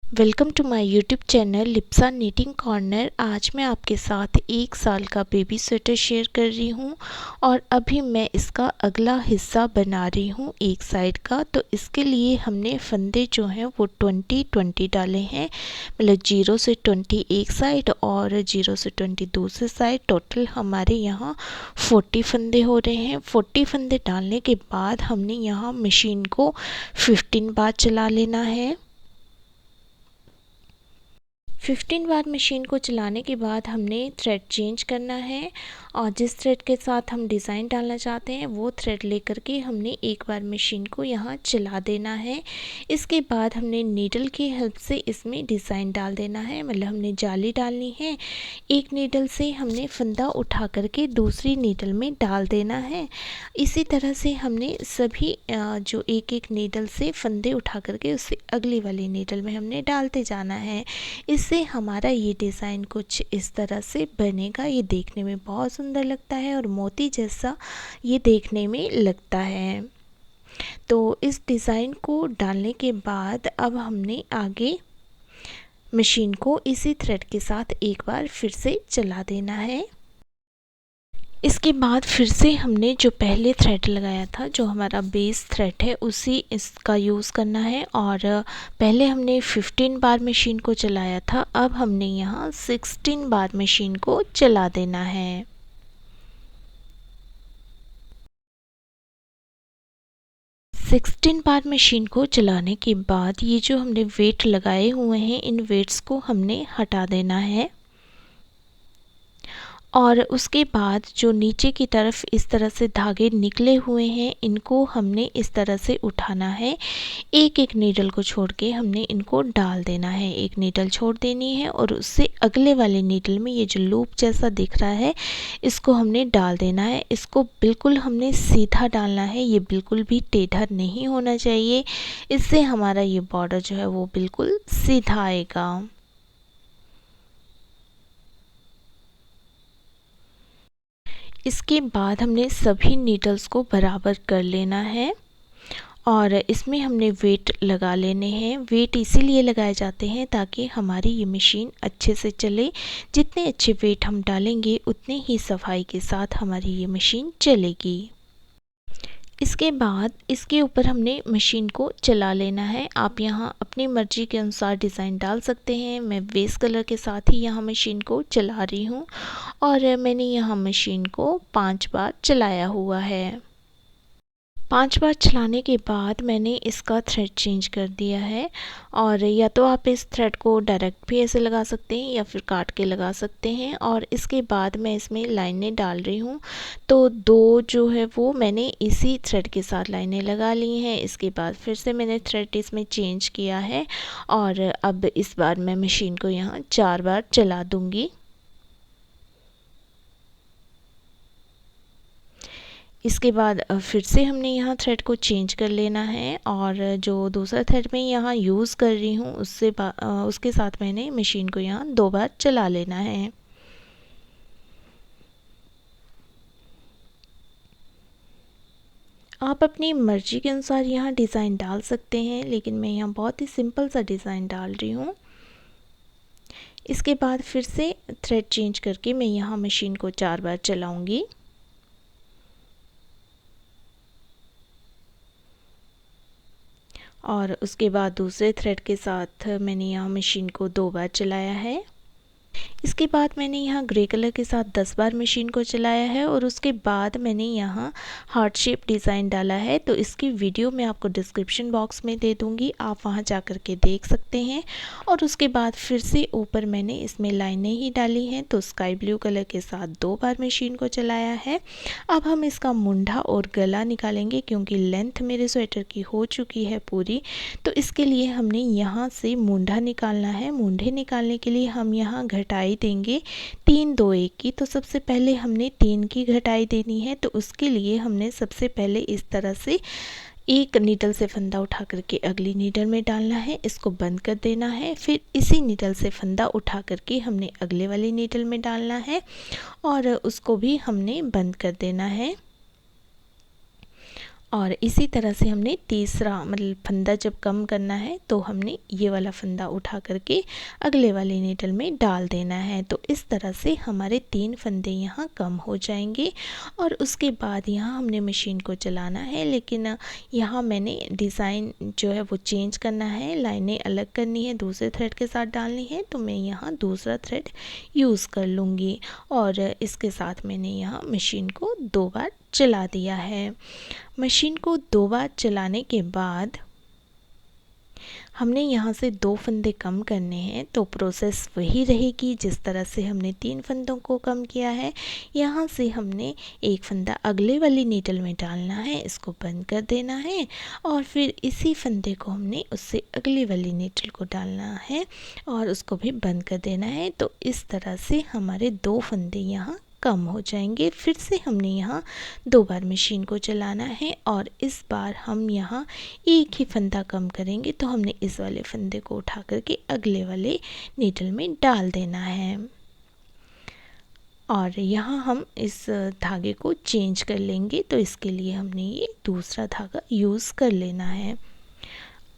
Welcome to my YouTube channel Lipsa knitting corner. आज मैं आपके साथ 1 साल का बेबी स्वेटर शेयर कर रही हूँ और अभी मैं इसका अगला हिस्सा बना रही हूँ एक साइड का। तो इसके लिए हमने फंदे जो हैं वो 20-20 डाले हैं, मतलब 0 से 20 एक साइड और 0 से 20 दूसरी साइड। टोटल हमारे यहाँ 40 फंदे हो रहे हैं। 40 फंदे डालने के बाद हमने यहाँ मशीन को 15 बार चला लेना है। 15 बार मशीन को चलाने के बाद हमने थ्रेड चेंज करना है और जिस थ्रेड के साथ हम डिज़ाइन डालना चाहते हैं वो थ्रेड लेकर के हमने एक बार मशीन को यहाँ चला देना है। इसके बाद हमने नीडल की हेल्प से इसमें डिज़ाइन डाल देना है, मतलब हमने जाली डालनी है। एक नीडल से हमने फंदा उठा करके दूसरी नीडल में डाल देना है। इसी तरह से हमने सभी जो एक एक नीडल से फंदे उठा करके उससे अगली वाली नीडल में हमने डालते जाना है। इससे हमारा ये डिज़ाइन कुछ इस तरह से बनेगा। ये देखने में बहुत सुंदर लगता है और मोती जैसा ये देखने में लगता है। तो इस डिज़ाइन को डालने के बाद अब हमने आगे मशीन को इसी थ्रेड के साथ एक बार फिर से चला देना है। इसके बाद फिर से हमने जो पहले थ्रेड लगाया था, जो हमारा बेस थ्रेड है, उसी इसका यूज़ करना है। और पहले हमने 15 बार मशीन को चलाया था, अब हमने यहाँ 16 बार मशीन को चला देना है। सिक्सटीन बार मशीन को चलाने के बाद ये जो हमने वेट लगाए हुए हैं, इन वेट्स को हमने हटा देना है। और उसके बाद जो नीचे की तरफ इस तरह से धागे निकले हुए हैं, इनको हमने इस तरह से उठाना है। एक एक नीडल को छोड़ के हमने इनको डाल देना है। एक नीडल छोड़ देनी है और उससे अगले वाले नीडल में ये जो लूप जैसा दिख रहा है, इसको हमने डाल देना है। इसको बिल्कुल हमने सीधा डालना है, ये बिल्कुल भी टेढ़ा नहीं होना चाहिए। इससे हमारा ये बॉर्डर जो है वो बिल्कुल सीधा आएगा। इसके बाद हमने सभी नीडल्स को बराबर कर लेना है और इसमें हमने वेट लगा लेने हैं। वेट इसीलिए लगाए जाते हैं ताकि हमारी ये मशीन अच्छे से चले। जितने अच्छे वेट हम डालेंगे उतने ही सफाई के साथ हमारी ये मशीन चलेगी। इसके बाद इसके ऊपर हमने मशीन को चला लेना है। आप यहाँ अपनी मर्ज़ी के अनुसार डिज़ाइन डाल सकते हैं। मैं बेस कलर के साथ ही यहाँ मशीन को चला रही हूँ और मैंने यहाँ मशीन को 5 बार चलाया हुआ है। 5 बार चलाने के बाद मैंने इसका थ्रेड चेंज कर दिया है। और या तो आप इस थ्रेड को डायरेक्ट भी ऐसे लगा सकते हैं या फिर काट के लगा सकते हैं। और इसके बाद मैं इसमें लाइनें डाल रही हूँ। तो 2 जो है वो मैंने इसी थ्रेड के साथ लाइनें लगा ली हैं। इसके बाद फिर से मैंने थ्रेड इसमें चेंज किया है और अब इस बार मैं मशीन को यहाँ 4 बार चला दूँगी। इसके बाद फिर से हमने यहाँ थ्रेड को चेंज कर लेना है और जो दूसरा थ्रेड मैं यहाँ यूज़ कर रही हूँ उसके साथ मैंने मशीन को यहाँ 2 बार चला लेना है। आप अपनी मर्ज़ी के अनुसार यहाँ डिज़ाइन डाल सकते हैं, लेकिन मैं यहाँ बहुत ही सिंपल सा डिज़ाइन डाल रही हूँ। इसके बाद फिर से थ्रेड चेंज करके मैं यहाँ मशीन को 4 बार चलाऊँगी। और उसके बाद दूसरे थ्रेड के साथ मैंने यहाँ मशीन को 2 बार चलाया है। इसके बाद मैंने यहाँ ग्रे कलर के साथ 10 बार मशीन को चलाया है और उसके बाद मैंने यहाँ हार्ट शेप डिज़ाइन डाला है। तो इसकी वीडियो मैं आपको डिस्क्रिप्शन बॉक्स में दे दूँगी, आप वहाँ जा कर के देख सकते हैं। और उसके बाद फिर से ऊपर मैंने इसमें लाइनें ही डाली हैं। तो स्काई ब्लू कलर के साथ 2 बार मशीन को चलाया है। अब हम इसका मुंडा और गला निकालेंगे, क्योंकि लेंथ मेरे स्वेटर की हो चुकी है पूरी। तो इसके लिए हमने यहाँ से मुंडा निकालना है। मुंडे निकालने के लिए हम यहाँ घटाई देंगे 3 2 1 की। तो सबसे पहले हमने 3 की घटाई देनी है। तो उसके लिए हमने सबसे पहले इस तरह से एक नीडल से फंदा उठा करके अगली नीडल में डालना है, इसको बंद कर देना है। फिर इसी नीडल से फंदा उठा करके हमने अगले वाली नीडल में डालना है और उसको भी हमने बंद कर देना है। और इसी तरह से हमने तीसरा मतलब फंदा जब कम करना है तो हमने ये वाला फंदा उठा करके अगले वाले नीडल में डाल देना है। तो इस तरह से हमारे 3 फंदे यहाँ कम हो जाएंगे और उसके बाद यहाँ हमने मशीन को चलाना है। लेकिन यहाँ मैंने डिज़ाइन जो है वो चेंज करना है, लाइनें अलग करनी है, दूसरे थ्रेड के साथ डालनी है। तो मैं यहाँ दूसरा थ्रेड यूज़ कर लूँगी और इसके साथ मैंने यहाँ मशीन को 2 बार चला दिया है। मशीन को 2 बार चलाने के बाद हमने यहाँ से 2 फंदे कम करने हैं। तो प्रोसेस वही रहेगी जिस तरह से हमने 3 फंदों को कम किया है। यहाँ से हमने एक फंदा अगले वाली नीडल में डालना है, इसको बंद कर देना है और फिर इसी फंदे को हमने उससे अगली वाली नीडल को डालना है और उसको भी बंद कर देना है। तो इस तरह से हमारे 2 फंदे यहाँ कम हो जाएंगे। फिर से हमने यहाँ 2 बार मशीन को चलाना है और इस बार हम यहाँ एक ही फंदा कम करेंगे। तो हमने इस वाले फंदे को उठा करके अगले वाले नीडल में डाल देना है और यहाँ हम इस धागे को चेंज कर लेंगे। तो इसके लिए हमने ये दूसरा धागा यूज़ कर लेना है।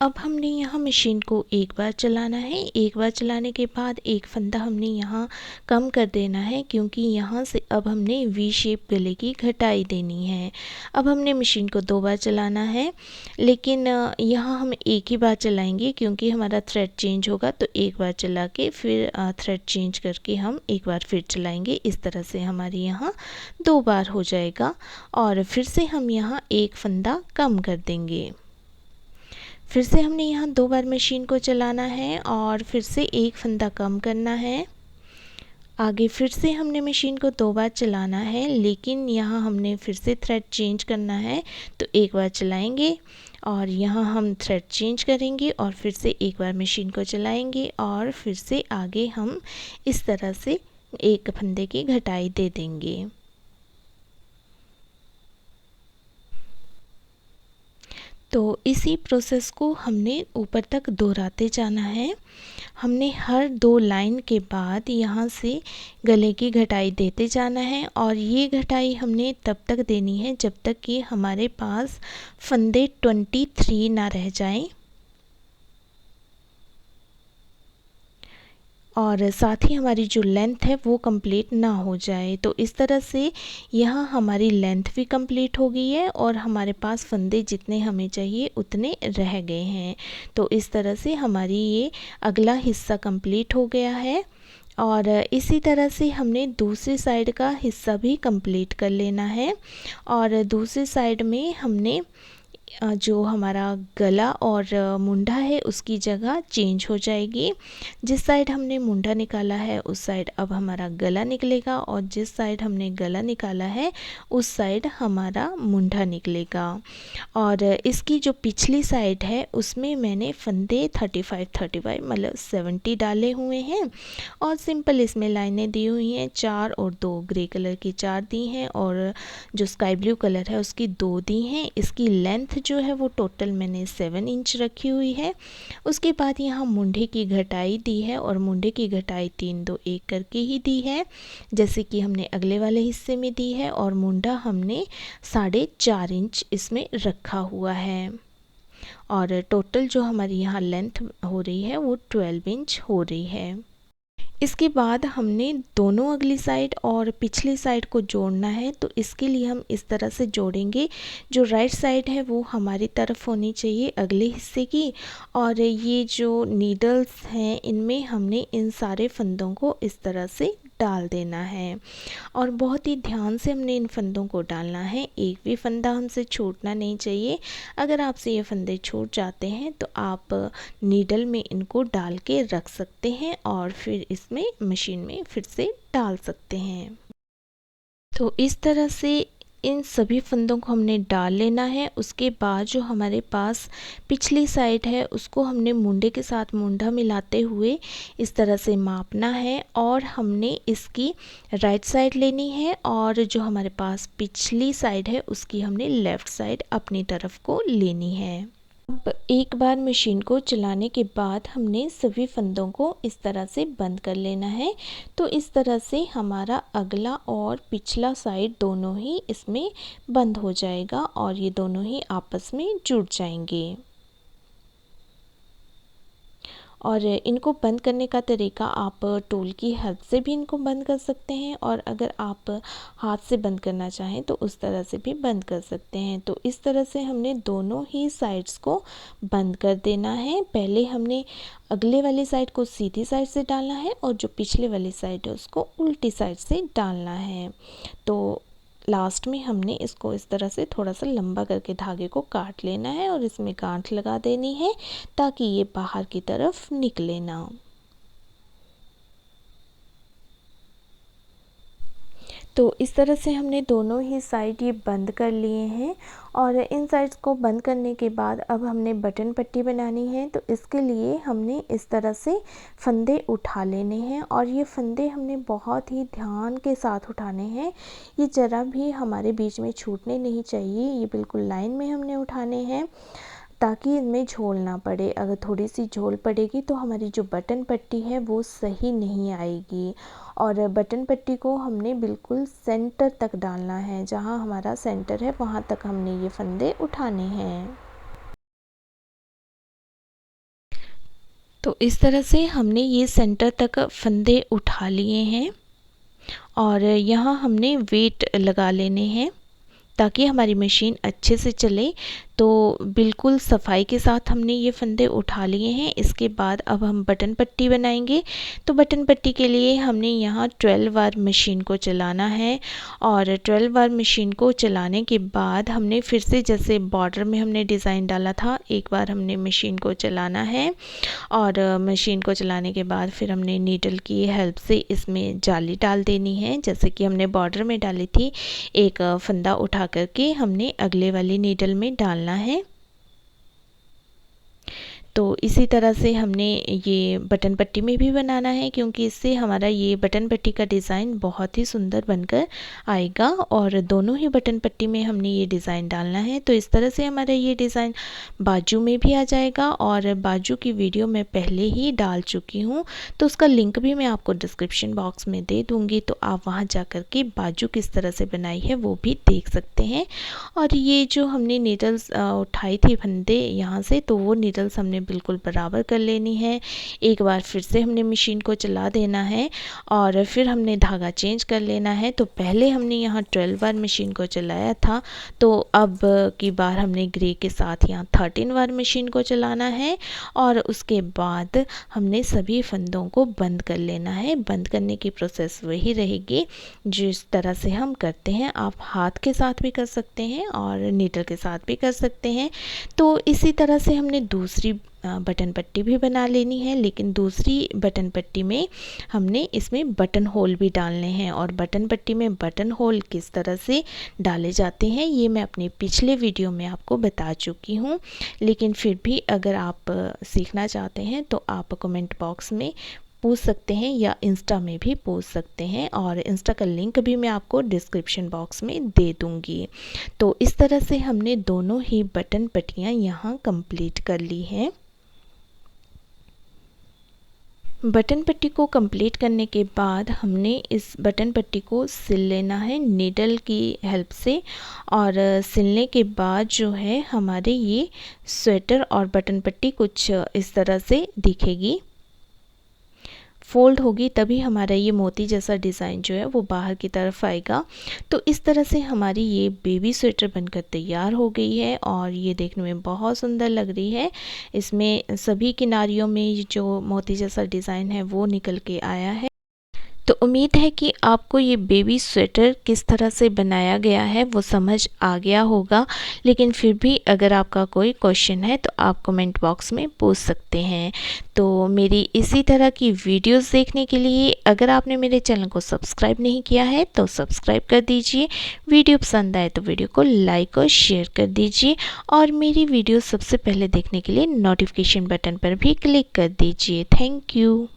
अब हमने यहाँ मशीन को एक बार चलाना है। एक बार चलाने के बाद एक फंदा हमने यहाँ कम कर देना है, क्योंकि यहाँ से अब हमने वी शेप गले की घटाई देनी है। अब हमने मशीन को 2 बार चलाना है, लेकिन यहाँ हम एक ही बार चलाएंगे क्योंकि हमारा थ्रेड चेंज होगा। तो एक बार चला के फिर थ्रेड चेंज करके हम एक बार फिर चलाएंगे। इस तरह से हमारे यहाँ 2 बार हो जाएगा और फिर से हम यहाँ एक फंदा कम कर देंगे। फिर से हमने यहाँ 2 बार मशीन को चलाना है और फिर से एक फंदा कम करना है। आगे फिर से हमने मशीन को 2 बार चलाना है, लेकिन यहाँ हमने फिर से थ्रेड चेंज करना है। तो एक बार चलाएंगे और यहाँ हम थ्रेड चेंज करेंगे और फिर से एक बार मशीन को चलाएंगे और फिर से आगे हम इस तरह से एक फंदे की घटाई दे देंगे। तो इसी प्रोसेस को हमने ऊपर तक दोहराते जाना है। हमने हर 2 लाइन के बाद यहाँ से गले की घटाई देते जाना है और ये घटाई हमने तब तक देनी है जब तक कि हमारे पास फंदे 23 ना रह जाएं और साथ ही हमारी जो लेंथ है वो कंप्लीट ना हो जाए। तो इस तरह से यहाँ हमारी लेंथ भी कंप्लीट हो गई है और हमारे पास फंदे जितने हमें चाहिए उतने रह गए हैं। तो इस तरह से हमारी ये अगला हिस्सा कंप्लीट हो गया है और इसी तरह से हमने दूसरी साइड का हिस्सा भी कंप्लीट कर लेना है। और दूसरी साइड में हमने जो हमारा गला और मुंडा है उसकी जगह चेंज हो जाएगी। जिस साइड हमने मुंडा निकाला है उस साइड अब हमारा गला निकलेगा और जिस साइड हमने गला निकाला है उस साइड हमारा मुंडा निकलेगा। और इसकी जो पिछली साइड है उसमें मैंने फंदे 35 मतलब 70 डाले हुए हैं और सिंपल इसमें लाइनें दी हुई हैं 4 और 2 ग्रे कलर की 4 दी हैं और जो स्काई ब्लू कलर है उसकी 2 दी हैं। इसकी लेंथ जो है वो टोटल मैंने 7 इंच रखी हुई है। उसके बाद यहाँ मुंडे की घटाई दी है और मुंडे की घटाई 3 2 1 करके ही दी है, जैसे कि हमने अगले वाले हिस्से में दी है। और मुंडा हमने 4.5 इंच इसमें रखा हुआ है और टोटल जो हमारी यहाँ लेंथ हो रही है वो 12 इंच हो रही है। इसके बाद हमने दोनों अगली साइड और पिछली साइड को जोड़ना है। तो इसके लिए हम इस तरह से जोड़ेंगे, जो राइट साइड है वो हमारी तरफ होनी चाहिए अगले हिस्से की और ये जो नीडल्स हैं इनमें हमने इन सारे फंदों को इस तरह से डाल देना है और बहुत ही ध्यान से हमने इन फंदों को डालना है। एक भी फंदा हमसे छूटना नहीं चाहिए। अगर आपसे ये फंदे छूट जाते हैं तो आप नीडल में इनको डाल के रख सकते हैं और फिर इसमें मशीन में फिर से डाल सकते हैं। तो इस तरह से इन सभी फंदों को हमने डाल लेना है। उसके बाद जो हमारे पास पिछली साइड है उसको हमने मुंडे के साथ मुंडा मिलाते हुए इस तरह से मापना है और हमने इसकी राइट साइड लेनी है और जो हमारे पास पिछली साइड है उसकी हमने लेफ़्ट साइड अपनी तरफ को लेनी है। अब एक बार मशीन को चलाने के बाद हमने सभी फंदों को इस तरह से बंद कर लेना है। तो इस तरह से हमारा अगला और पिछला साइड दोनों ही इसमें बंद हो जाएगा और ये दोनों ही आपस में जुड़ जाएंगे। और इनको बंद करने का तरीका आप टूल की हेल्प से भी इनको बंद कर सकते हैं, और अगर आप हाथ से बंद करना चाहें तो उस तरह से भी बंद कर सकते हैं। तो इस तरह से हमने दोनों ही साइड्स को बंद कर देना है। पहले हमने अगले वाली साइड को सीधी साइड से डालना है और जो पिछले वाली साइड है उसको उल्टी साइड से डालना है। तो लास्ट में हमने इसको इस तरह से थोड़ा सा लंबा करके धागे को काट लेना है और इसमें गांठ लगा देनी है ताकि ये बाहर की तरफ निकले ना। तो इस तरह से हमने दोनों ही साइड ये बंद कर लिए हैं। और इन साइड्स को बंद करने के बाद अब हमने बटन पट्टी बनानी है। तो इसके लिए हमने इस तरह से फंदे उठा लेने हैं और ये फंदे हमने बहुत ही ध्यान के साथ उठाने हैं। ये ज़रा भी हमारे बीच में छूटने नहीं चाहिए, ये बिल्कुल लाइन में हमने उठाने हैं ताकि इनमें झोल ना पड़े। अगर थोड़ी सी झोल पड़ेगी तो हमारी जो बटन पट्टी है वो सही नहीं आएगी। और बटन पट्टी को हमने बिल्कुल सेंटर तक डालना है, जहाँ हमारा सेंटर है वहाँ तक हमने ये फंदे उठाने हैं। तो इस तरह से हमने ये सेंटर तक फंदे उठा लिए हैं और यहाँ हमने वेट लगा लेने हैं ताकि हमारी मशीन अच्छे से चले। तो बिल्कुल सफाई के साथ हमने ये फंदे उठा लिए हैं। इसके बाद अब हम बटन पट्टी बनाएंगे। तो बटन पट्टी के लिए हमने यहाँ 12 बार मशीन को चलाना है और 12 बार मशीन को चलाने के बाद हमने फिर से जैसे बॉर्डर में हमने डिज़ाइन डाला था, एक बार हमने मशीन को चलाना है और मशीन को चलाने के बाद फिर हमने नीडल की हेल्प से इसमें जाली डाल देनी है, जैसे कि हमने बॉर्डर में डाली थी। एक फंदा उठा करके हमने अगले वाली नीडल में डालना है। तो इसी तरह से हमने ये बटन पट्टी में भी बनाना है, क्योंकि इससे हमारा ये बटन पट्टी का डिज़ाइन बहुत ही सुंदर बनकर आएगा। और दोनों ही बटन पट्टी में हमने ये डिज़ाइन डालना है। तो इस तरह से हमारा ये डिज़ाइन बाजू में भी आ जाएगा और बाजू की वीडियो मैं पहले ही डाल चुकी हूँ, तो उसका लिंक भी मैं आपको डिस्क्रिप्शन बॉक्स में दे दूँगी। तो आप वहाँ जा कर के बाजू किस तरह से बनाई है वो भी देख सकते हैं। और ये जो हमने नीडल्स उठाई थी फंदे यहाँ से, तो वो नीडल्स हमने बिल्कुल बराबर कर लेनी है। एक बार फिर से हमने मशीन को चला देना है और फिर हमने धागा चेंज कर लेना है। तो पहले हमने यहाँ 12 बार मशीन को चलाया था, तो अब की बार हमने ग्रे के साथ यहाँ 13 बार मशीन को चलाना है और उसके बाद हमने सभी फंदों को बंद कर लेना है। बंद करने की प्रोसेस वही रहेगी जिस तरह से हम करते हैं। आप हाथ के साथ भी कर सकते हैं और नीडल के साथ भी कर सकते हैं। तो इसी तरह से हमने दूसरी बटन पट्टी भी बना लेनी है, लेकिन दूसरी बटन पट्टी में हमने इसमें बटन होल भी डालने हैं। और बटन पट्टी में बटन होल किस तरह से डाले जाते हैं ये मैं अपने पिछले वीडियो में आपको बता चुकी हूँ, लेकिन फिर भी अगर आप सीखना चाहते हैं तो आप कमेंट बॉक्स में पूछ सकते हैं या इंस्टा में भी पूछ सकते हैं, और इंस्टा का लिंक भी मैं आपको डिस्क्रिप्शन बॉक्स में दे दूँगी। तो इस तरह से हमने दोनों ही बटन पट्टियाँ यहाँ कंप्लीट कर ली हैं। बटन पट्टी को कंप्लीट करने के बाद हमने इस बटन पट्टी को सिल लेना है नीडल की हेल्प से। और सिलने के बाद जो है हमारे ये स्वेटर और बटन पट्टी कुछ इस तरह से दिखेगी, फोल्ड होगी, तभी हमारा ये मोती जैसा डिज़ाइन जो है वो बाहर की तरफ आएगा। तो इस तरह से हमारी ये बेबी स्वेटर बनकर तैयार हो गई है और ये देखने में बहुत सुंदर लग रही है। इसमें सभी किनारियों में जो मोती जैसा डिज़ाइन है वो निकल के आया है। तो उम्मीद है कि आपको ये बेबी स्वेटर किस तरह से बनाया गया है वो समझ आ गया होगा, लेकिन फिर भी अगर आपका कोई क्वेश्चन है तो आप कमेंट बॉक्स में पूछ सकते हैं। तो मेरी इसी तरह की वीडियोस देखने के लिए अगर आपने मेरे चैनल को सब्सक्राइब नहीं किया है तो सब्सक्राइब कर दीजिए। वीडियो पसंद आए तो वीडियो को लाइक और शेयर कर दीजिए, और मेरी वीडियो सबसे पहले देखने के लिए नोटिफिकेशन बटन पर भी क्लिक कर दीजिए। Thank you.